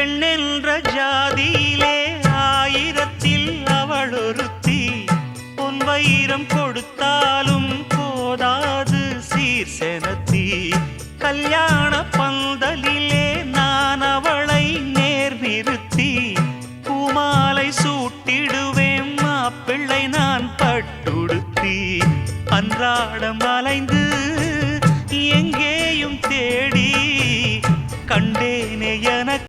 பெண்ணென்ற ஜாதியிலே ஆயிரத்தில் அவள் ஒருத்தி. பொன் வைரம் கொடுத்தாலும் போதாது சீர் செனத்தி. கல்யாண பந்தலிலே நான் அவளை நேர் நிறுத்தி பூமாலை சூட்டிடுவேன் மாப்பிள்ளை நான் பட்டுடுத்தி. அன்றாடம் அலைந்து எங்கேயும் தேடி கண்டேனே எனக்கு